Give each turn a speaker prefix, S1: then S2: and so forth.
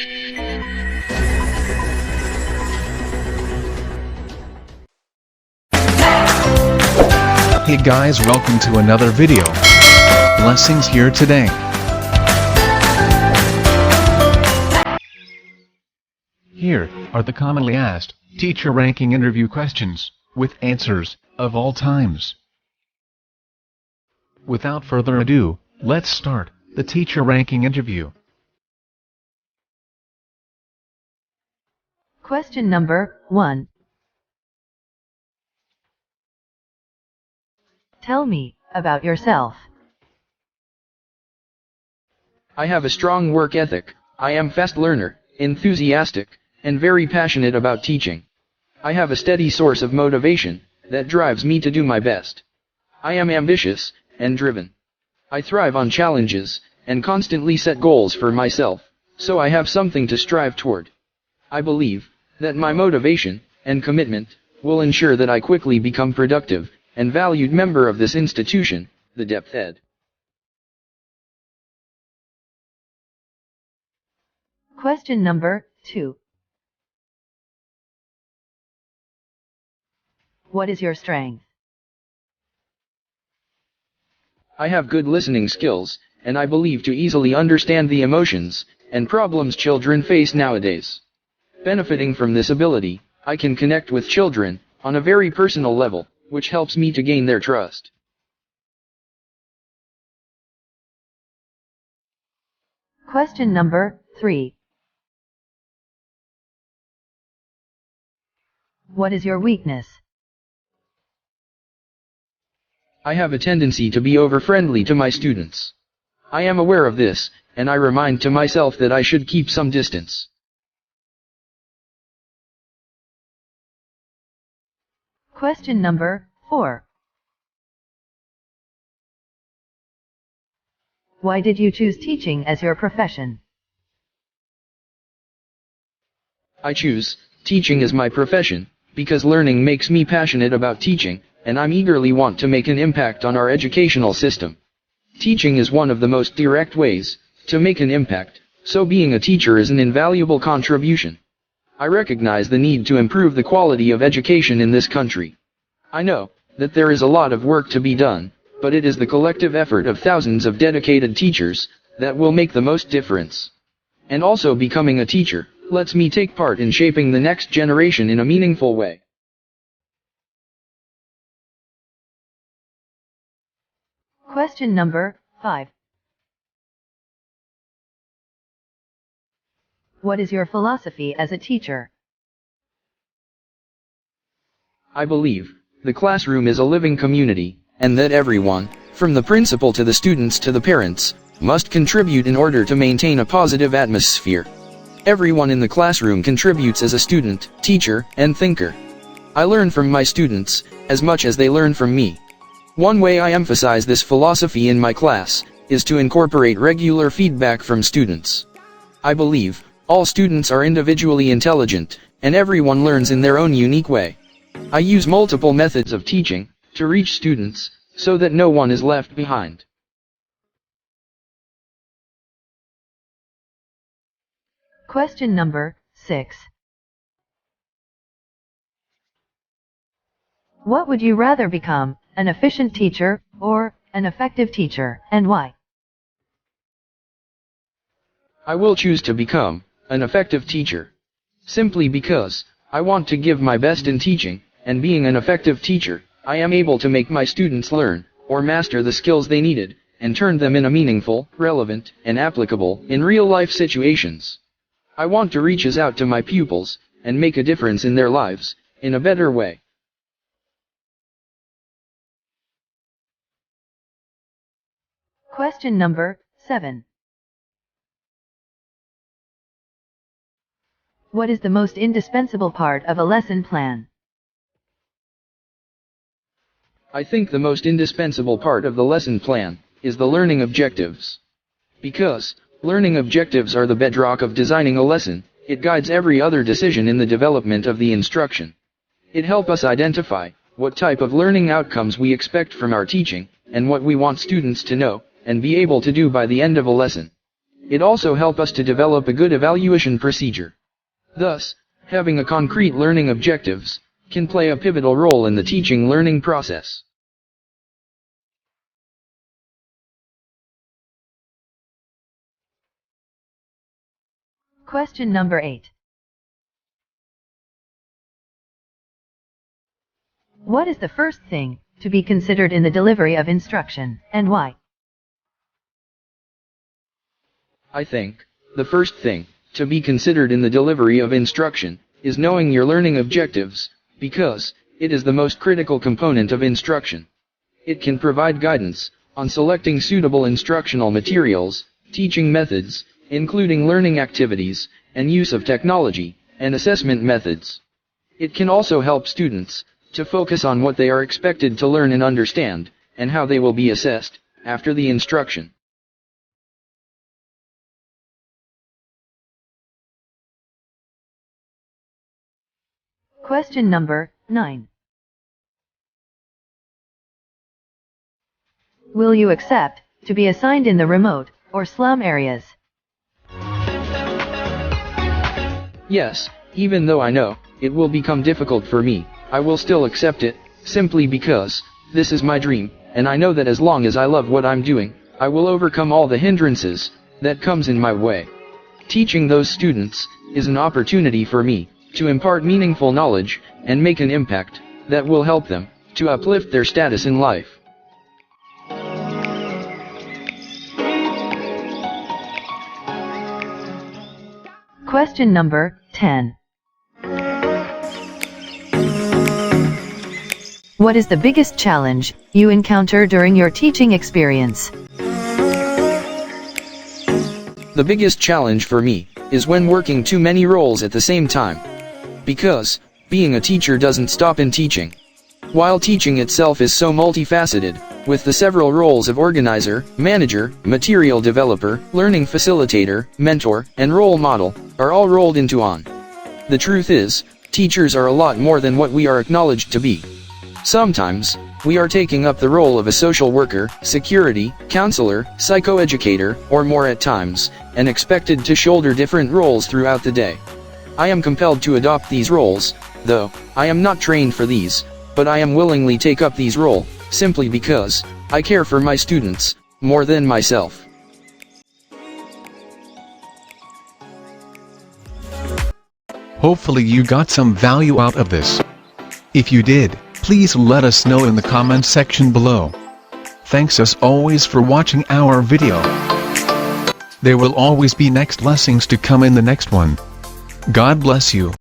S1: Hey guys, welcome to another video. Blessings here today. Here are the commonly asked teacher ranking interview questions, with answers, of all times. Without further ado, let's start the teacher ranking interview.
S2: Question number 1. Tell me about yourself.
S3: I have a strong work ethic. I am fast learner, enthusiastic, and very passionate about teaching. I have a steady source of motivation that drives me to do my best. I am ambitious and driven. I thrive on challenges and constantly set goals for myself, so I have something to strive toward. I believe that my motivation and commitment will ensure that I quickly become productive and valued member of this institution, the DepEd.
S2: Question number 2. What is your strength?
S3: I have good listening skills, and I believe to easily understand the emotions and problems children face nowadays. Benefiting from this ability, I can connect with children on a very personal level, which helps me to gain their trust.
S2: Question number 3. What is your weakness?
S3: I have a tendency to be over-friendly to my students. I am aware of this, and I remind to myself that I should keep some distance.
S2: Question number 4. Why did you choose teaching as your profession?
S3: I choose teaching as my profession because learning makes me passionate about teaching, and I eagerly want to make an impact on our educational system. Teaching is one of the most direct ways to make an impact, so being a teacher is an invaluable contribution. I recognize the need to improve the quality of education in this country. I know that there is a lot of work to be done, but it is the collective effort of thousands of dedicated teachers that will make the most difference. And also becoming a teacher lets me take part in shaping the next generation in a meaningful way.
S2: Question number 5. What is your philosophy as a teacher?
S3: I believe the classroom is a living community, and that everyone, from the principal to the students to the parents, must contribute in order to maintain a positive atmosphere. Everyone in the classroom contributes as a student, teacher, and thinker. I learn from my students as much as they learn from me. One way I emphasize this philosophy in my class is to incorporate regular feedback from students. I believe all students are individually intelligent, and everyone learns in their own unique way. I use multiple methods of teaching to reach students so that no one is left behind.
S2: Question number 6. What would you rather become, an efficient teacher or an effective teacher, and why?
S3: I will choose to become an effective teacher, simply because I want to give my best in teaching, and being an effective teacher, I am able to make my students learn or master the skills they needed, and turn them in a meaningful, relevant, and applicable in real-life situations. I want to reach out to my pupils and make a difference in their lives in a better way.
S2: Question number 7. What is the most indispensable part of a lesson plan?
S3: I think the most indispensable part of the lesson plan is the learning objectives. Because learning objectives are the bedrock of designing a lesson, it guides every other decision in the development of the instruction. It helps us identify what type of learning outcomes we expect from our teaching, and what we want students to know and be able to do by the end of a lesson. It also helps us to develop a good evaluation procedure. Thus, having a concrete learning objectives can play a pivotal role in the teaching learning process.
S2: Question number 8. What is the first thing to be considered in the delivery of instruction, and why?
S3: I think the first thing to be considered in the delivery of instruction is knowing your learning objectives, because it is the most critical component of instruction. It can provide guidance on selecting suitable instructional materials, teaching methods, including learning activities, and use of technology, and assessment methods. It can also help students to focus on what they are expected to learn and understand, and how they will be assessed after the instruction.
S2: Question number 9. Will you accept to be assigned in the remote or slum areas?
S3: Yes, even though I know it will become difficult for me, I will still accept it, simply because this is my dream, and I know that as long as I love what I'm doing, I will overcome all the hindrances that comes in my way. Teaching those students is an opportunity for me to impart meaningful knowledge and make an impact that will help them to uplift their status in life.
S2: Question number 10. What is the biggest challenge you encounter during your teaching experience?
S3: The biggest challenge for me is when working too many roles at the same time. Because being a teacher doesn't stop in teaching. While teaching itself is so multifaceted, with the several roles of organizer, manager, material developer, learning facilitator, mentor, and role model, are all rolled into one. The truth is, teachers are a lot more than what we are acknowledged to be. Sometimes, we are taking up the role of a social worker, security, counselor, psychoeducator, or more at times, and expected to shoulder different roles throughout the day. I am compelled to adopt these roles, though I am not trained for these, but I am willingly take up these roles, simply because I care for my students more than myself.
S1: Hopefully you got some value out of this. If you did, please let us know in the comments section below. Thanks as always for watching our video. There will always be next lessons to come in the next one. God bless you.